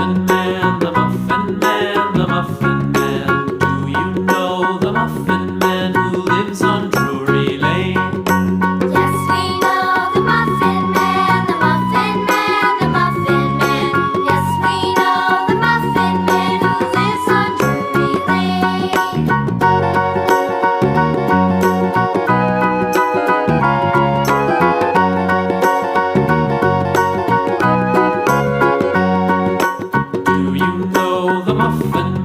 Muffin Man, the Muffin Man, the Muffin Man. Do you know the Muffin Man who lives on Drury Lane? Yes, we know the Muffin Man, the Muffin Man, the Muffin Man. Yes, we know the Muffin Man who lives on Drury Lane. Do you know the Muffin